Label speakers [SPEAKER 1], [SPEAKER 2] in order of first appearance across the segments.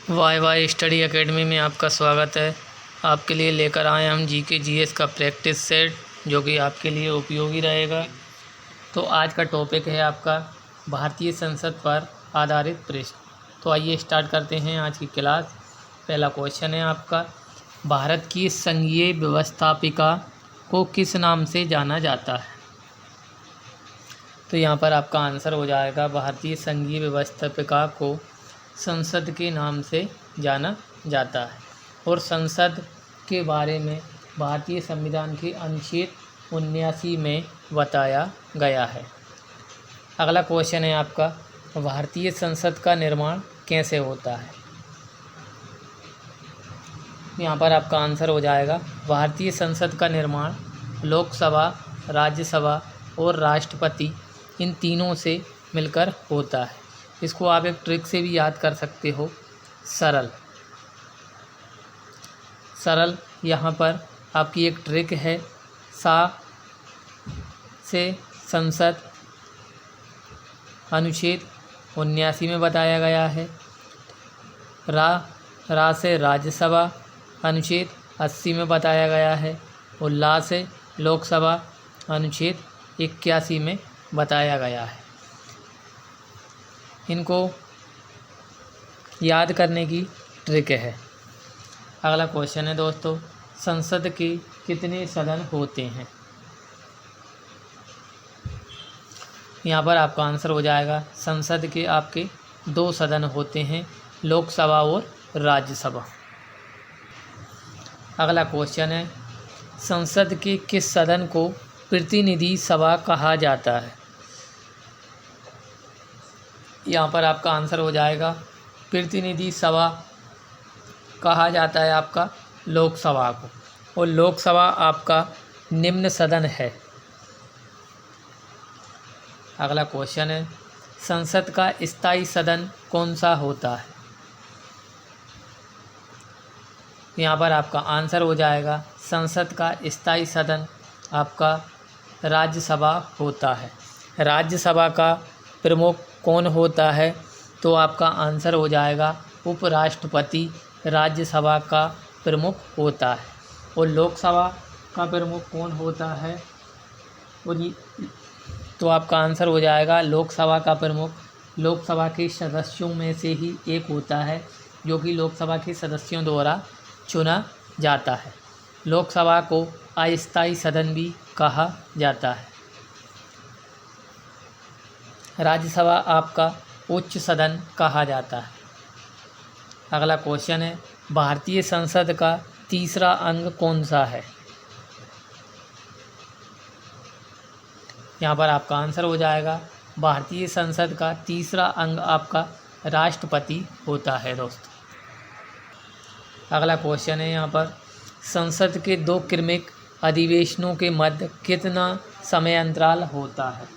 [SPEAKER 1] Y Y study academy में आपका स्वागत है। आपके लिए लेकर आए हम जीके जीएस का प्रैक्टिस सेट जो कि आपके लिए उपयोगी रहेगा। तो आज का टॉपिक है आपका भारतीय संसद पर आधारित प्रश्न। तो आइए स्टार्ट करते हैं आज की क्लास। पहला क्वेश्चन है आपका, भारत की संघीय व्यवस्थापिका को किस नाम से जाना जाता है? तो यहाँ पर आपका आंसर हो जाएगा, भारतीय संघीय व्यवस्थापिका को संसद के नाम से जाना जाता है। और संसद के बारे में भारतीय संविधान के अनुच्छेद 79 में बताया गया है। अगला क्वेश्चन है आपका, भारतीय संसद का निर्माण कैसे होता है? यहाँ पर आपका आंसर हो जाएगा, भारतीय संसद का निर्माण लोकसभा, राज्यसभा और राष्ट्रपति इन तीनों से मिलकर होता है। इसको आप एक ट्रिक से भी याद कर सकते हो, सरल यहाँ पर आपकी एक ट्रिक है। सा से संसद अनुच्छेद 79 में बताया गया है। रा से राज्यसभा अनुच्छेद 80 में बताया गया है। और ला से लोकसभा अनुच्छेद 81 में बताया गया है। इनको याद करने की ट्रिक है। अगला क्वेश्चन है दोस्तों, संसद के कितने सदन होते हैं? यहाँ पर आपका आंसर हो जाएगा, संसद के आपके 2 सदन होते हैं, लोकसभा और राज्यसभा। अगला क्वेश्चन है, संसद के किस सदन को प्रतिनिधि सभा कहा जाता है? यहाँ पर आपका आंसर हो जाएगा, प्रतिनिधि सभा कहा जाता है आपका लोकसभा को। और लोकसभा आपका निम्न सदन है। अगला क्वेश्चन है, संसद का स्थायी सदन कौन सा होता है? यहाँ पर आपका आंसर हो जाएगा, संसद का स्थायी सदन आपका राज्यसभा होता है। राज्यसभा का प्रमुख कौन होता है? तो आपका आंसर हो जाएगा, उपराष्ट्रपति राज्यसभा का प्रमुख होता है। और लोकसभा का प्रमुख कौन होता है? तो आपका आंसर हो जाएगा, लोकसभा का प्रमुख लोकसभा के सदस्यों में से ही एक होता है, जो कि लोकसभा के सदस्यों द्वारा चुना जाता है। लोकसभा को अस्थायी सदन भी कहा जाता है। राज्यसभा आपका उच्च सदन कहा जाता है। अगला क्वेश्चन है, भारतीय संसद का तीसरा अंग कौन सा है? यहाँ पर आपका आंसर हो जाएगा, भारतीय संसद का तीसरा अंग आपका राष्ट्रपति होता है दोस्तों। अगला क्वेश्चन है यहाँ पर, संसद के 2 क्रमिक अधिवेशनों के मध्य कितना समय अंतराल होता है?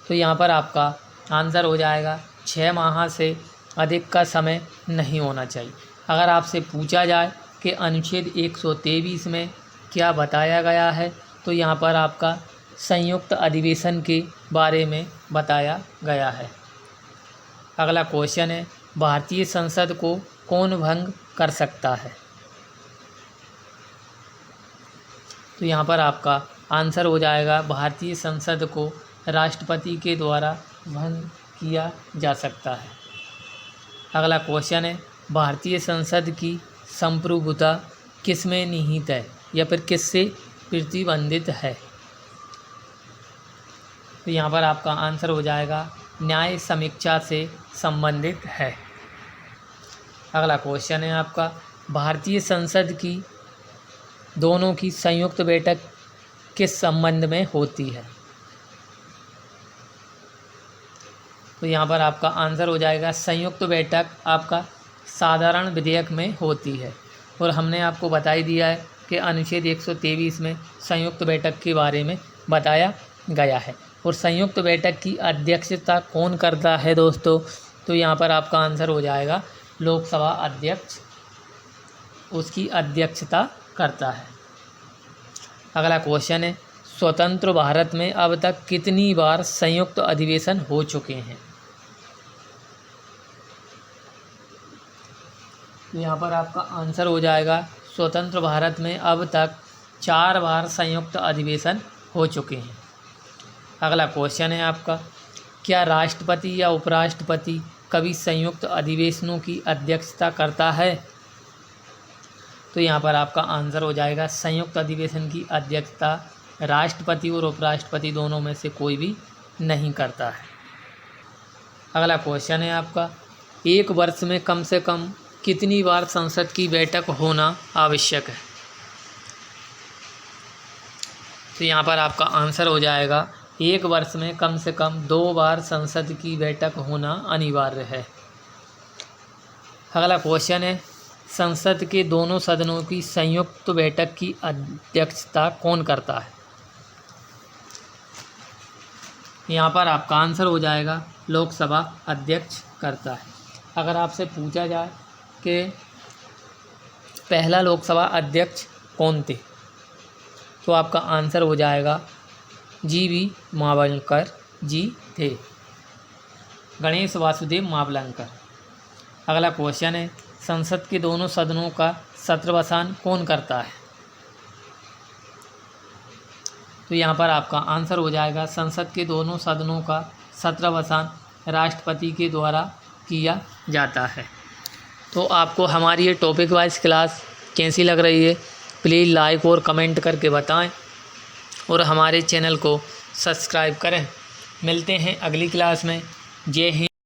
[SPEAKER 1] तो यहाँ पर आपका आंसर हो जाएगा, 6 माह से अधिक का समय नहीं होना चाहिए। अगर आपसे पूछा जाए कि अनुच्छेद 123 में क्या बताया गया है, तो यहाँ पर आपका संयुक्त अधिवेशन के बारे में बताया गया है। अगला क्वेश्चन है, भारतीय संसद को कौन भंग कर सकता है? तो यहाँ पर आपका आंसर हो जाएगा, भारतीय संसद को राष्ट्रपति के द्वारा भंग किया जा सकता है। अगला क्वेश्चन है, भारतीय संसद की संप्रभुता किसमें निहित है या फिर किससे प्रतिबंधित है? तो यहाँ पर आपका आंसर हो जाएगा, न्याय समीक्षा से संबंधित है। अगला क्वेश्चन है आपका, भारतीय संसद की दोनों की संयुक्त बैठक किस संबंध में होती है? तो यहाँ पर आपका आंसर हो जाएगा, संयुक्त बैठक आपका साधारण विधेयक में होती है। और हमने आपको बता ही दिया है कि अनुच्छेद 123 में संयुक्त बैठक के बारे में बताया गया है। और संयुक्त बैठक की अध्यक्षता कौन करता है दोस्तों? तो यहाँ पर आपका आंसर हो जाएगा, लोकसभा अध्यक्ष उसकी अध्यक्षता करता है। अगला क्वेश्चन है, स्वतंत्र भारत में अब तक कितनी बार संयुक्त अधिवेशन हो चुके हैं? तो यहाँ पर आपका आंसर हो जाएगा स्वतंत्र भारत में अब तक 4 बार संयुक्त अधिवेशन हो चुके हैं। अगला क्वेश्चन है आपका, क्या राष्ट्रपति या उपराष्ट्रपति कभी संयुक्त अधिवेशनों की अध्यक्षता करता है? तो यहाँ पर आपका आंसर हो जाएगा संयुक्त अधिवेशन की अध्यक्षता राष्ट्रपति और उपराष्ट्रपति दोनों में से कोई भी नहीं करता है। अगला क्वेश्चन है आपका, एक वर्ष में कम से कम कितनी बार संसद की बैठक होना आवश्यक है? तो यहाँ पर आपका आंसर हो जाएगा एक वर्ष में कम से कम 2 बार संसद की बैठक होना अनिवार्य है। अगला क्वेश्चन है, संसद के दोनों सदनों की संयुक्त बैठक की अध्यक्षता कौन करता है? यहाँ पर आपका आंसर हो जाएगा लोकसभा अध्यक्ष करता है। अगर आपसे पूछा जाए कि पहला लोकसभा अध्यक्ष कौन थे, तो आपका आंसर हो जाएगा जी.वी. मावलंकर जी थे, गणेश वासुदेव मावलंकर। अगला क्वेश्चन है, संसद के दोनों सदनों का सत्रवसान कौन करता है? तो यहाँ पर आपका आंसर हो जाएगा संसद के दोनों सदनों का सत्रवसान राष्ट्रपति के द्वारा किया जाता है। तो आपको हमारी ये टॉपिक वाइज क्लास कैसी लग रही है, प्लीज़ लाइक और कमेंट करके बताएं और हमारे चैनल को सब्सक्राइब करें। मिलते हैं अगली क्लास में। जय हिंद।